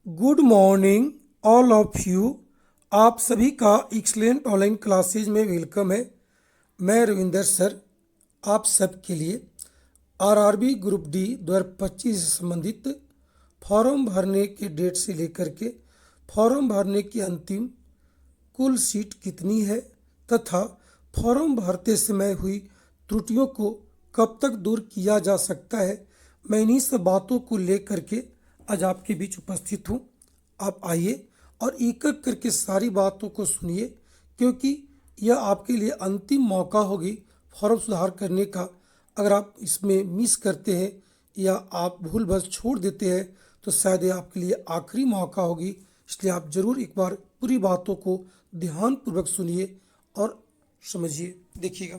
Good morning all of you. आप सभी का एक्सलेंट ऑनलाइन क्लासेज में वेलकम है। मैं रविंदर सर आप सब के लिए आरआरबी ग्रुप डी 2025 से संबंधित फॉर्म भरने के डेट से लेकर के फॉर्म भरने की अंतिम कुल सीट कितनी है तथा फॉर्म भरते समय हुई त्रुटियों को कब तक दूर किया जा सकता है, मैं इन्हीं सब बातों को लेकर के आज आपके बीच उपस्थित हूँ। आप आइए और एक एक करके सारी बातों को सुनिए, क्योंकि यह आपके लिए अंतिम मौका होगी फॉर्म सुधार करने का। अगर आप इसमें मिस करते हैं या आप भूल बस छोड़ देते हैं तो शायद ये आपके लिए आखिरी मौका होगी। इसलिए आप ज़रूर एक बार पूरी बातों को ध्यानपूर्वक सुनिए और समझिए। देखिएगा,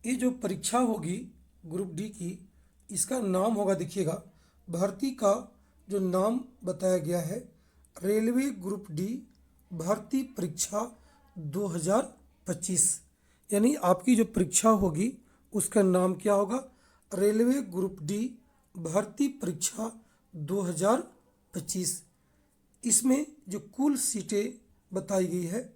ये जो परीक्षा होगी ग्रुप डी की, इसका नाम होगा, देखिएगा, भर्ती का जो नाम बताया गया है रेलवे ग्रुप डी भर्ती परीक्षा 2025। यानी आपकी जो परीक्षा होगी उसका नाम क्या होगा? रेलवे ग्रुप डी भर्ती परीक्षा 2025। इसमें जो कुल सीटें बताई गई है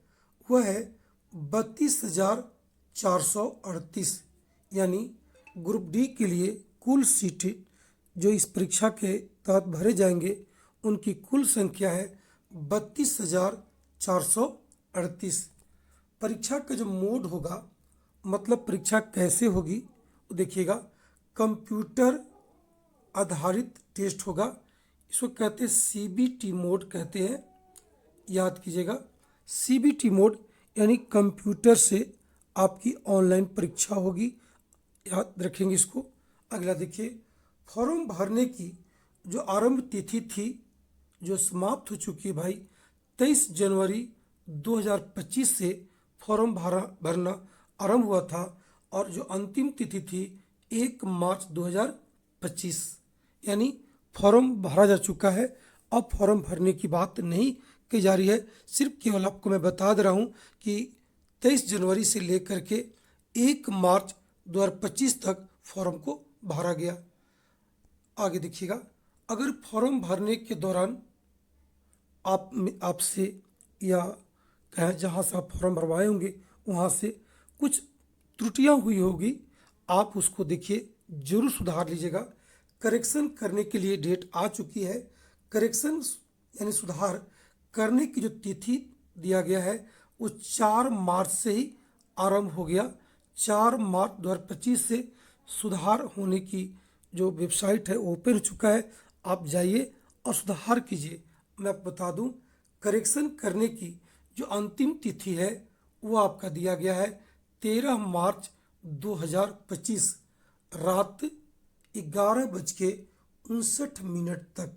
वह है 32,438। यानी ग्रुप डी के लिए कुल सीटें जो इस परीक्षा के तहत भरे जाएंगे उनकी कुल संख्या है 32,438। परीक्षा का जो मोड होगा, मतलब परीक्षा कैसे होगी, तो देखिएगा, कंप्यूटर आधारित टेस्ट होगा। इसको कहते हैं सीबीटी मोड कहते हैं, याद कीजिएगा। सीबीटी मोड यानी कंप्यूटर से आपकी ऑनलाइन परीक्षा होगी, याद रखेंगे इसको। अगला देखिए, फॉर्म भरने की जो आरंभ तिथि थी जो समाप्त हो चुकी है भाई, 23 जनवरी 2025 से फॉर्म भरना आरंभ हुआ था और जो अंतिम तिथि थी 1 मार्च 2025। यानी फॉर्म भरा जा चुका है। अब फॉर्म भरने की बात नहीं की जा रही है, सिर्फ केवल आपको मैं बता दे रहा हूँ कि 23 जनवरी से लेकर के 1 मार्च 2025 तक फॉर्म को भरा गया। आगे देखिएगा, अगर फॉर्म भरने के दौरान आपसे या कहें जहाँ से आप फॉर्म भरवाए होंगे वहाँ से कुछ त्रुटियाँ हुई होगी, आप उसको देखिए जरूर सुधार लीजिएगा। करेक्शन करने के लिए डेट आ चुकी है। करेक्शन यानी सुधार करने की जो तिथि दिया गया है वो 4 मार्च से ही आरंभ हो गया। 4 मार्च 2025 से सुधार होने की जो वेबसाइट है ओपन हो चुका है, आप जाइए और सुधार कीजिए। मैं आपको बता दूं, करेक्शन करने की जो अंतिम तिथि है वो आपका दिया गया है 13 मार्च 2025 रात 11:59 तक।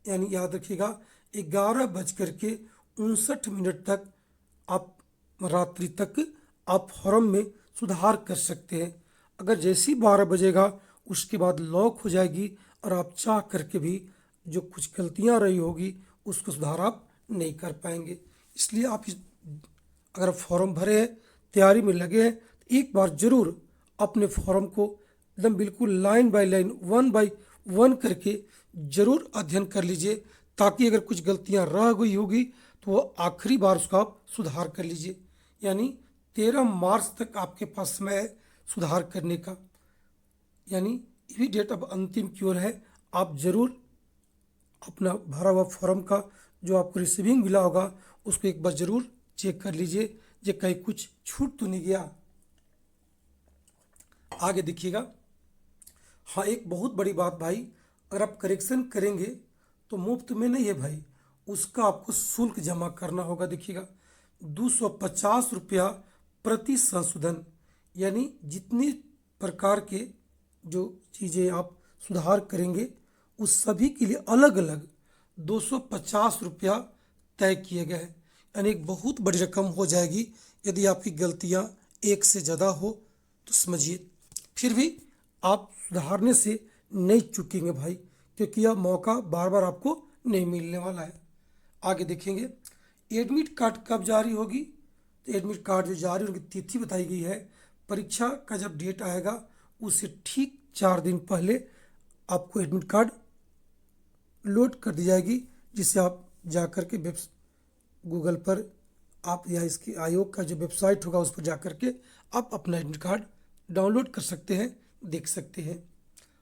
यानी याद रखिएगा, 11:59 तक आप रात्रि तक आप फॉर्म में सुधार कर सकते हैं। अगर जैसे ही 12 बजेगा उसके बाद लॉक हो जाएगी और आप चाह करके भी जो कुछ गलतियां रही होगी उसको सुधार आप नहीं कर पाएंगे। इसलिए आप अगर फॉर्म भरे हैं, तैयारी में लगे हैं, तो एक बार ज़रूर अपने फॉर्म को एकदम बिल्कुल लाइन बाय लाइन 1 बाय 1 करके ज़रूर अध्ययन कर लीजिए, ताकि अगर कुछ गलतियां रह गई होगी तो वो आखिरी बार उसका आप सुधार कर लीजिए। यानी 13 मार्च तक आपके पास समय है सुधार करने का। यानी ये भी डेट अब अंतिम की ओर है। आप ज़रूर अपना भरा हुआ फॉर्म का जो आपको रिसीविंग मिला होगा उसको एक बार ज़रूर चेक कर लीजिए, जो कहीं कुछ छूट तो नहीं गया। आगे देखिएगा, हाँ, एक बहुत बड़ी बात भाई, अगर आप करेक्शन करेंगे तो मुफ्त में नहीं है भाई, उसका आपको शुल्क जमा करना होगा। देखिएगा, 250 रुपया प्रति संशोधन। यानी जितने प्रकार के जो चीज़ें आप सुधार करेंगे उस सभी के लिए अलग अलग 250 रुपया तय किए गए हैं। यानी एक बहुत बड़ी रकम हो जाएगी यदि आपकी गलतियां एक से ज़्यादा हो तो समझिए। फिर भी आप सुधारने से नहीं चूकेंगे भाई, क्योंकि यह मौका बार बार आपको नहीं मिलने वाला है। आगे देखेंगे, एडमिट कार्ड कब जारी होगी, तो एडमिट कार्ड जो जारी होने की तिथि बताई गई है, परीक्षा का जब डेट आएगा उससे ठीक 4 दिन पहले आपको एडमिट कार्ड लोड कर दी जाएगी, जिसे आप जाकर के गूगल पर आप या इसके आयोग का जो वेबसाइट होगा उस पर जाकर के आप अपना एडमिट कार्ड डाउनलोड कर सकते हैं, देख सकते हैं।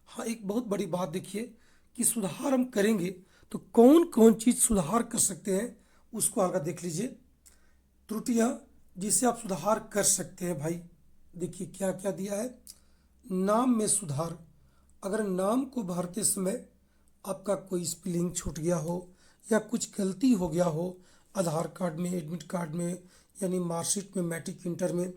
हाँ, एक बहुत बड़ी बात देखिए कि सुधार हम करेंगे तो कौन कौन चीज़ सुधार कर सकते हैं उसको आगे देख लीजिए। त्रुटियाँ जिसे आप सुधार कर सकते हैं भाई, देखिए क्या क्या दिया है। नाम में सुधार, अगर नाम को भरते समय आपका कोई स्पेलिंग छूट गया हो या कुछ गलती हो गया हो आधार कार्ड में, एडमिट कार्ड में, यानी मार्कशीट में, मैट्रिक इंटर में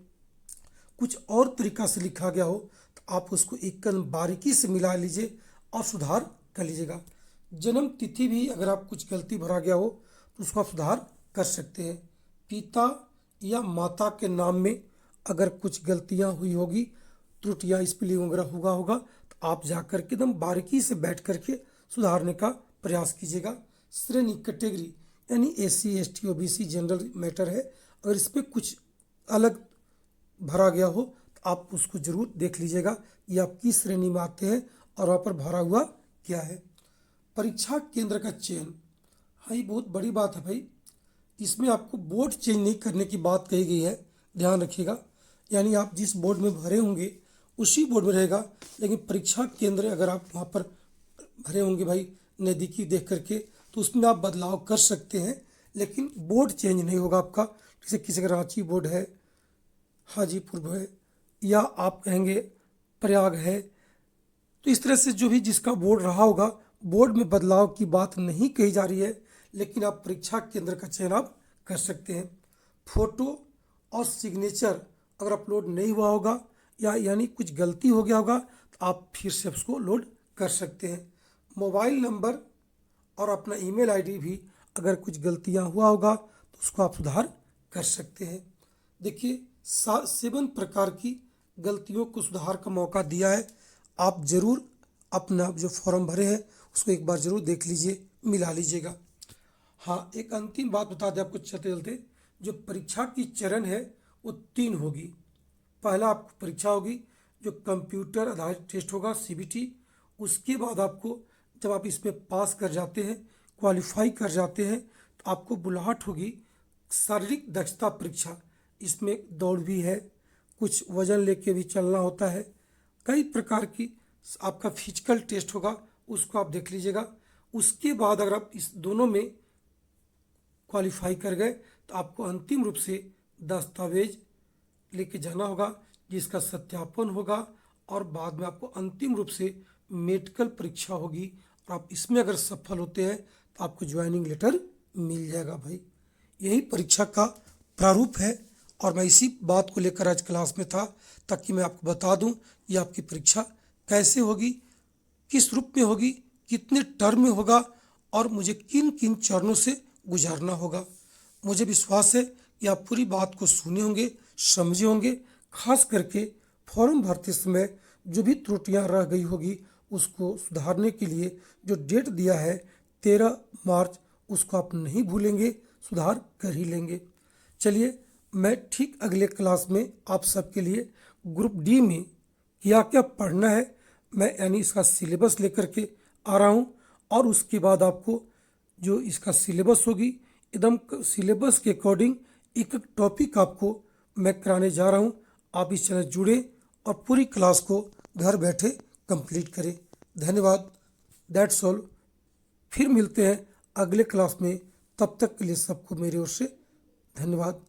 कुछ और तरीका से लिखा गया हो तो आप उसको एक कदम बारीकी से मिला लीजिए और सुधार कर लीजिएगा। जन्म तिथि भी अगर आप कुछ गलती भरा गया हो तो उसको आप सुधार कर सकते हैं। पिता या माता के नाम में अगर कुछ गलतियां हुई होगी, त्रुटियां, स्पेलिंग वगैरह होगा तो आप जाकर के एकदम बारीकी से बैठ करके सुधारने का प्रयास कीजिएगा। श्रेणी, कैटेगरी, यानी SC ST OBC general matter है, अगर इस पर कुछ अलग भरा गया हो तो आप उसको जरूर देख लीजिएगा ये आप किस श्रेणी में आते हैं और वहाँ पर भरा हुआ क्या है। परीक्षा केंद्र का चयन, हाँ ये बहुत बड़ी बात है भाई, इसमें आपको बोर्ड चेंज नहीं करने की बात कही गई है, ध्यान रखिएगा। यानी आप जिस बोर्ड में भरे होंगे उसी बोर्ड में रहेगा, लेकिन परीक्षा केंद्र अगर आप वहाँ पर भरे होंगे भाई नज़दीकी देख करके तो उसमें आप बदलाव कर सकते हैं, लेकिन बोर्ड चेंज नहीं होगा आपका। जैसे किसी का रांची बोर्ड है, हाजीपुर है, या आप कहेंगे प्रयाग है, तो इस तरह से जो भी जिसका बोर्ड रहा होगा बोर्ड में बदलाव की बात नहीं कही जा रही है, लेकिन आप परीक्षा केंद्र का चयन आप कर सकते हैं। फोटो और सिग्नेचर अगर अपलोड नहीं हुआ होगा या यानी कुछ गलती हो गया होगा तो आप फिर से उसको लोड कर सकते हैं। मोबाइल नंबर और अपना ईमेल आईडी भी अगर कुछ गलतियां हुआ होगा तो उसको आप सुधार कर सकते हैं। देखिए 7 प्रकार की गलतियों को सुधार का मौका दिया है, आप ज़रूर अपना जो फॉर्म भरे हैं उसको एक बार ज़रूर देख लीजिए, मिला लीजिएगा। हाँ, एक अंतिम बात बता दें आपको चलते चलते, जो परीक्षा की चरण है वो 3 होगी। पहला आपको परीक्षा होगी जो कंप्यूटर आधारित टेस्ट होगा CBT, उसके बाद आपको जब आप इसमें पास कर जाते हैं, क्वालिफाई कर जाते हैं तो आपको बुलाहट होगी शारीरिक दक्षता परीक्षा। इसमें दौड़ भी है, कुछ वजन लेके भी चलना होता है, कई प्रकार की आपका फिजिकल टेस्ट होगा, उसको आप देख लीजिएगा। उसके बाद अगर आप इस दोनों में क्वालिफाई कर गए तो आपको अंतिम रूप से दस्तावेज लेके जाना होगा जिसका सत्यापन होगा, और बाद में आपको अंतिम रूप से मेडिकल परीक्षा होगी, और आप इसमें अगर सफल होते हैं तो आपको ज्वाइनिंग लेटर मिल जाएगा भाई। यही परीक्षा का प्रारूप है, और मैं इसी बात को लेकर आज क्लास में था ताकि मैं आपको बता दूं ये आपकी परीक्षा कैसे होगी, किस रूप में होगी, कितने टर्म में होगा, और मुझे किन किन चरणों से गुजारना होगा। मुझे विश्वास है कि आप पूरी बात को सुने होंगे, समझे होंगे। खास करके फॉर्म भरते समय जो भी त्रुटियां रह गई होगी उसको सुधारने के लिए जो डेट दिया है 13 मार्च, उसको आप नहीं भूलेंगे, सुधार कर ही लेंगे। चलिए, मैं ठीक अगले क्लास में आप सबके लिए ग्रुप D में क्या क्या पढ़ना है मैं यानी इसका सिलेबस लेकर के आ रहा हूँ, और उसके बाद आपको जो इसका सिलेबस होगी एकदम सिलेबस के अकॉर्डिंग एक एक टॉपिक आपको मैं कराने जा रहा हूँ। आप इस चैनल जुड़े और पूरी क्लास को घर बैठे कंप्लीट करें। धन्यवाद, दैट्स ऑल। फिर मिलते हैं अगले क्लास में, तब तक के लिए सबको मेरी ओर से धन्यवाद।